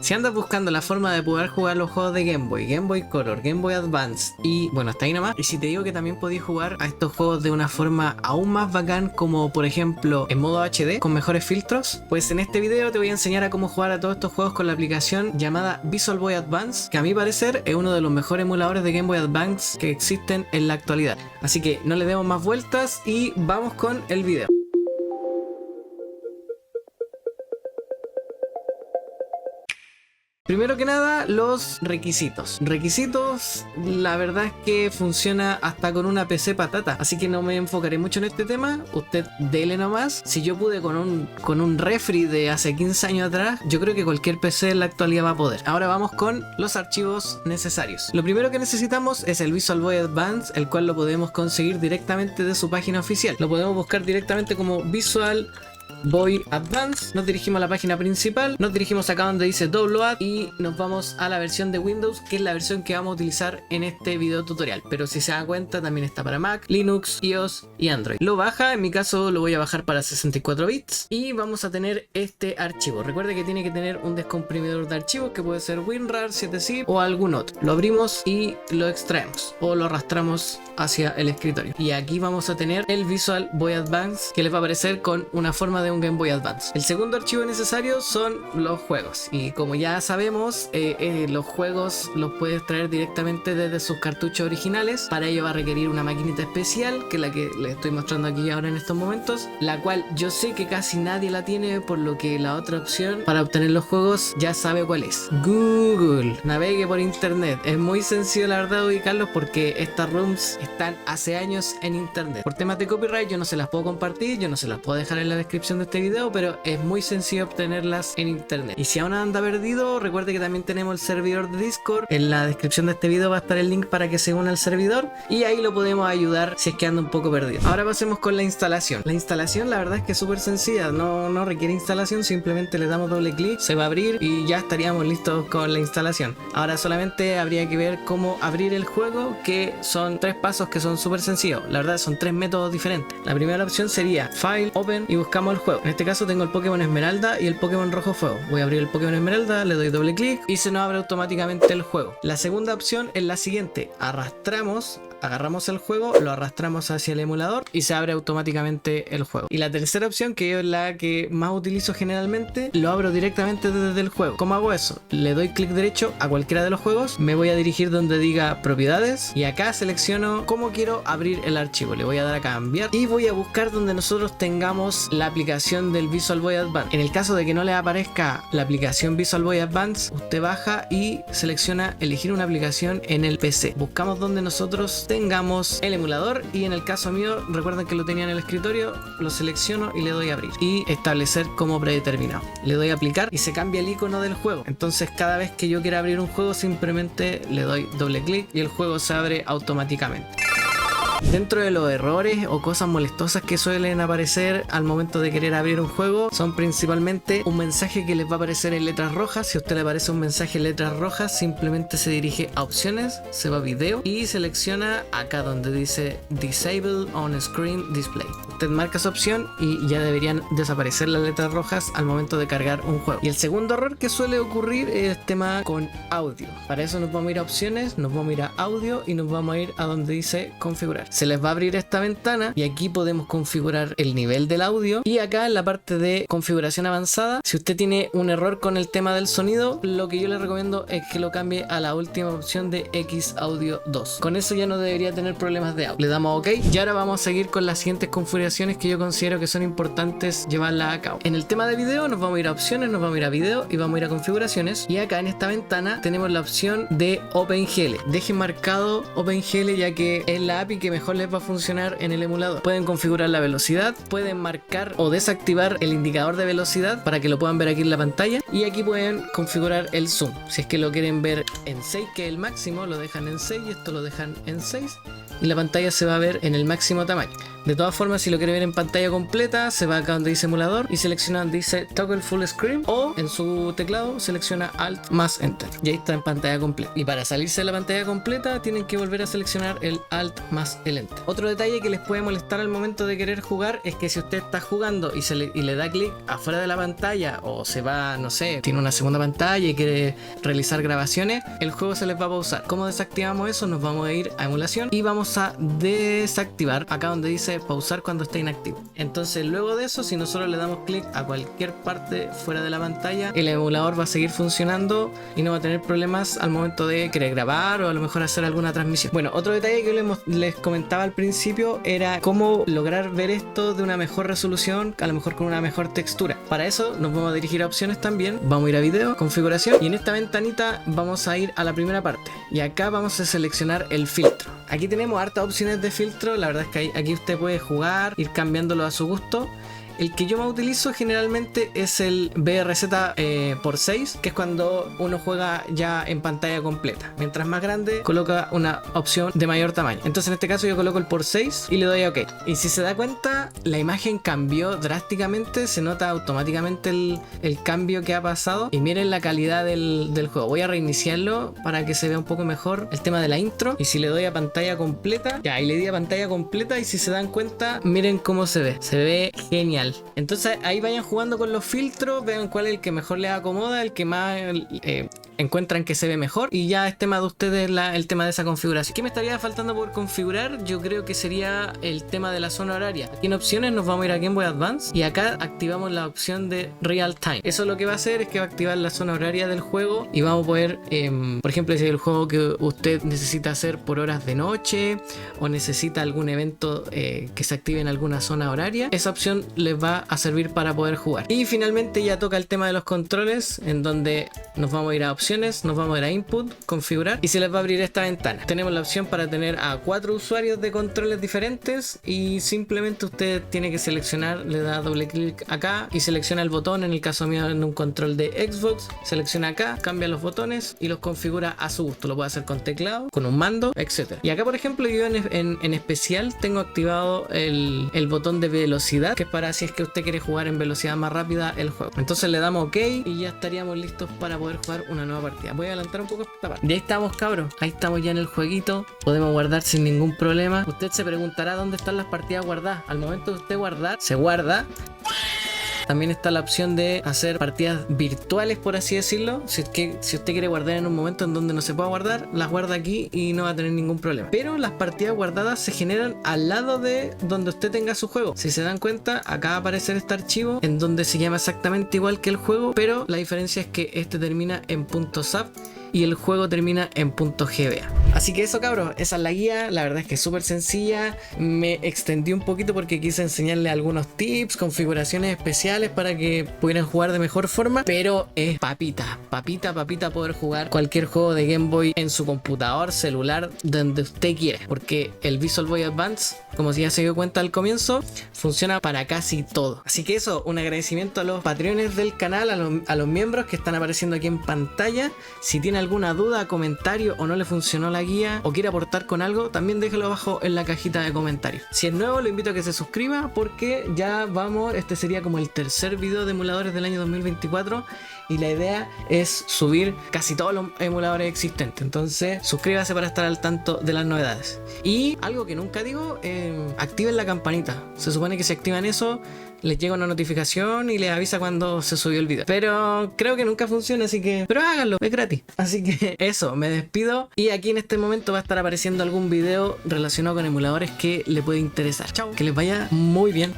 Si andas buscando la forma de poder jugar los juegos de Game Boy, Game Boy Color, Game Boy Advance y bueno, hasta ahí nomás. Y si te digo que también podéis jugar a estos juegos de una forma aún más bacán, como por ejemplo en modo HD con mejores filtros, pues en este video te voy a enseñar a cómo jugar a todos estos juegos con la aplicación llamada Visual Boy Advance, que a mi parecer es uno de los mejores emuladores de Game Boy Advance que existen en la actualidad. Así que no le demos más vueltas y vamos con el video. Primero que nada, los requisitos. Requisitos, la verdad es que funciona hasta con una PC patata, así que no me enfocaré mucho en este tema. Usted dele nomás. Si yo pude con un refri de hace 15 años atrás, yo creo que cualquier PC en la actualidad va a poder. Ahora vamos con los archivos necesarios. Lo primero que necesitamos es el Visual Boy Advance, el cual lo podemos conseguir directamente de su página oficial. Lo podemos buscar directamente como Visual Boy Advance, nos dirigimos a la página principal, nos dirigimos acá donde dice Download y nos vamos a la versión de Windows, que es la versión que vamos a utilizar en este video tutorial. Pero si se dan cuenta, también está para Mac, Linux, iOS y Android. Lo baja, en mi caso lo voy a bajar para 64 bits y vamos a tener este archivo. Recuerde que tiene que tener un descomprimidor de archivos que puede ser WinRAR, 7zip o algún otro. Lo abrimos y lo extraemos o lo arrastramos hacia el escritorio. Y aquí vamos a tener el Visual Boy Advance, que les va a aparecer con una forma de un Game Boy Advance. El segundo archivo necesario son los juegos, y como ya sabemos, los juegos los puedes traer directamente desde sus cartuchos originales. Para ello va a requerir una maquinita especial, que es la que les estoy mostrando aquí ahora en estos momentos, la cual yo sé que casi nadie la tiene, por lo que la otra opción para obtener los juegos ya sabe cuál es: Google. Navegue por internet. Es muy sencillo, la verdad, ubicarlos, porque estas ROMs están hace años en internet. Por temas de copyright yo no se las puedo compartir, yo no se las puedo dejar en la descripción de este video, pero es muy sencillo obtenerlas en internet. Y si aún anda perdido, recuerde que también tenemos el servidor de Discord. En la descripción de este video va a estar el link para que se una al servidor y ahí lo podemos ayudar si es que anda un poco perdido. Ahora pasemos con la instalación. La instalación, la verdad es que es súper sencilla, no requiere instalación, simplemente le damos doble clic, se va a abrir y ya estaríamos listos con la instalación. Ahora solamente habría que ver cómo abrir el juego, que son 3 pasos que son súper sencillos. La verdad son 3 métodos diferentes. La primera opción sería File, Open y buscamos el juego. En este caso tengo el Pokémon Esmeralda y el Pokémon Rojo Fuego. Voy a abrir el Pokémon Esmeralda, le doy doble clic y se nos abre automáticamente el juego. La segunda opción es la siguiente: agarramos el juego, lo arrastramos hacia el emulador y se abre automáticamente el juego. Y la tercera opción, que es la que más utilizo generalmente, lo abro directamente desde el juego. ¿Cómo hago eso? Le doy clic derecho a cualquiera de los juegos, me voy a dirigir donde diga propiedades y acá selecciono cómo quiero abrir el archivo. Le voy a dar a cambiar y voy a buscar donde nosotros tengamos la aplicación del Visual Boy Advance. En el caso de que no le aparezca la aplicación Visual Boy Advance, usted baja y selecciona elegir una aplicación en el PC. Buscamos donde nosotros tengamos el emulador y en el caso mío, recuerden que lo tenía en el escritorio, lo selecciono y le doy a abrir y establecer como predeterminado. Le doy a aplicar y se cambia el icono del juego. Entonces cada vez que yo quiera abrir un juego, simplemente le doy doble clic y el juego se abre automáticamente. Dentro de los errores o cosas molestosas que suelen aparecer al momento de querer abrir un juego, son principalmente un mensaje que les va a aparecer en letras rojas. Si a usted le aparece un mensaje en letras rojas, simplemente se dirige a opciones, se va a video y selecciona acá donde dice Disable on Screen Display. Usted marca esa opción y ya deberían desaparecer las letras rojas al momento de cargar un juego. Y el segundo error que suele ocurrir es el tema con audio. Para eso nos vamos a ir a opciones, nos vamos a ir a audio y nos vamos a ir a donde dice configurar. Se les va a abrir esta ventana y aquí podemos configurar el nivel del audio. Y acá en la parte de configuración avanzada, si usted tiene un error con el tema del sonido, lo que yo le recomiendo es que lo cambie a la última opción de X Audio 2. Con eso ya no debería tener problemas de audio. Le damos OK y ahora vamos a seguir con las siguientes configuraciones que yo considero que son importantes llevarlas a cabo. En el tema de video nos vamos a ir a opciones, nos vamos a ir a video y vamos a ir a configuraciones. Y acá en esta ventana tenemos la opción de OpenGL. Dejen marcado OpenGL, ya que es la API que mejor les va a funcionar en el emulador. Pueden configurar la velocidad, pueden marcar o desactivar el indicador de velocidad para que lo puedan ver aquí en la pantalla, y aquí pueden configurar el zoom. Si es que lo quieren ver en 6, que es el máximo, lo dejan en 6 y esto lo dejan en 6 y la pantalla se va a ver en el máximo tamaño. De todas formas, si lo quiere ver en pantalla completa, se va acá donde dice emulador y selecciona donde dice Toggle Full Screen, o en su teclado selecciona Alt más Enter y ahí está en pantalla completa. Y para salirse de la pantalla completa tienen que volver a seleccionar el Alt más el Enter. Otro detalle que les puede molestar al momento de querer jugar es que si usted está jugando y le da clic afuera de la pantalla, o se va, no sé, tiene una segunda pantalla y quiere realizar grabaciones, el juego se les va a pausar. ¿Cómo desactivamos eso? Nos vamos a ir a emulación y vamos a desactivar acá donde dice pausar cuando esté inactivo. Entonces luego de eso, si nosotros le damos clic a cualquier parte fuera de la pantalla, el emulador va a seguir funcionando y no va a tener problemas al momento de querer grabar o a lo mejor hacer alguna transmisión. Bueno, otro detalle que les comentaba al principio era cómo lograr ver esto de una mejor resolución, a lo mejor con una mejor textura. Para eso nos vamos a dirigir a opciones también, vamos a ir a video, configuración, y en esta ventanita vamos a ir a la primera parte y acá vamos a seleccionar el filtro. Aquí tenemos hartas opciones de filtro, la verdad es que aquí usted puede jugar, ir cambiándolo a su gusto. El que yo más utilizo generalmente es el BRZ×6, que es cuando uno juega ya en pantalla completa. Mientras más grande, coloca una opción de mayor tamaño. Entonces en este caso yo coloco el x6 y le doy a OK. Y si se da cuenta, la imagen cambió drásticamente, se nota automáticamente el cambio que ha pasado. Y miren la calidad del juego. Voy a reiniciarlo para que se vea un poco mejor el tema de la intro. Y si le doy a pantalla completa, ya, ahí le di a pantalla completa y si se dan cuenta, miren cómo se ve. Se ve genial. Entonces ahí vayan jugando con los filtros, vean cuál es el que mejor les acomoda, el que más encuentran que se ve mejor, y ya es tema de ustedes el tema de esa configuración. ¿Qué me estaría faltando por configurar? Yo creo que sería el tema de la zona horaria. Aquí en opciones nos vamos a ir a Game Boy Advance y acá activamos la opción de Real Time. Eso lo que va a hacer es que va a activar la zona horaria del juego y vamos a poder, por ejemplo, si hay el juego que usted necesita hacer por horas de noche o necesita algún evento que se active en alguna zona horaria, esa opción les va a servir para poder jugar. Y finalmente ya toca el tema de los controles, en donde nos vamos a ir a opciones, nos vamos a ir a input, configurar, y se les va a abrir esta ventana. Tenemos la opción para tener a 4 usuarios de controles diferentes y simplemente usted tiene que seleccionar, le da doble clic acá y selecciona el botón. En el caso mío, en un control de Xbox, selecciona acá, cambia los botones y los configura a su gusto. Lo puede hacer con teclado, con un mando, etc. Y acá, por ejemplo, yo en especial tengo activado el botón de velocidad, que es para si es que usted quiere jugar en velocidad más rápida el juego. Entonces le damos OK y ya estaríamos listos para poder jugar una nueva partida. Voy a adelantar un poco esta parte. Y ahí estamos, cabros. Ahí estamos ya en el jueguito. Podemos guardar sin ningún problema. Usted se preguntará dónde están las partidas guardadas. Al momento de usted guardar, se guarda. También está la opción de hacer partidas virtuales, por así decirlo. Si usted quiere guardar en un momento en donde no se pueda guardar, las guarda aquí y no va a tener ningún problema. Pero las partidas guardadas se generan al lado de donde usted tenga su juego. Si se dan cuenta, acá va a aparecer este archivo en donde se llama exactamente igual que el juego, pero la diferencia es que este termina en .zap y el juego termina en .gba. Así que eso, cabros, esa es la guía. La verdad es que es súper sencilla. Me extendí un poquito porque quise enseñarle algunos tips, configuraciones especiales para que pudieran jugar de mejor forma, pero es papita poder jugar cualquier juego de Game Boy en su computador, celular, donde usted quiera, porque el Visual Boy Advance, como ya se dio cuenta al comienzo, funciona para casi todo. Así que eso, un agradecimiento a los patreones del canal, a los miembros que están apareciendo aquí en pantalla. Si tiene alguna duda, comentario o no le funcionó la guía o quiere aportar con algo, también déjelo abajo en la cajita de comentarios. Si es nuevo, lo invito a que se suscriba porque ya vamos, este sería como el tercer video de emuladores del año 2024 y la idea es subir casi todos los emuladores existentes. Entonces suscríbase para estar al tanto de las novedades. Y algo que nunca digo, activen la campanita. Se supone que si activan eso, les llega una notificación y les avisa cuando se subió el video. Pero creo que nunca funciona, así que... pero háganlo, es gratis. Así que eso, me despido. Y aquí en este momento va a estar apareciendo algún video relacionado con emuladores que le puede interesar. Chao, que les vaya muy bien.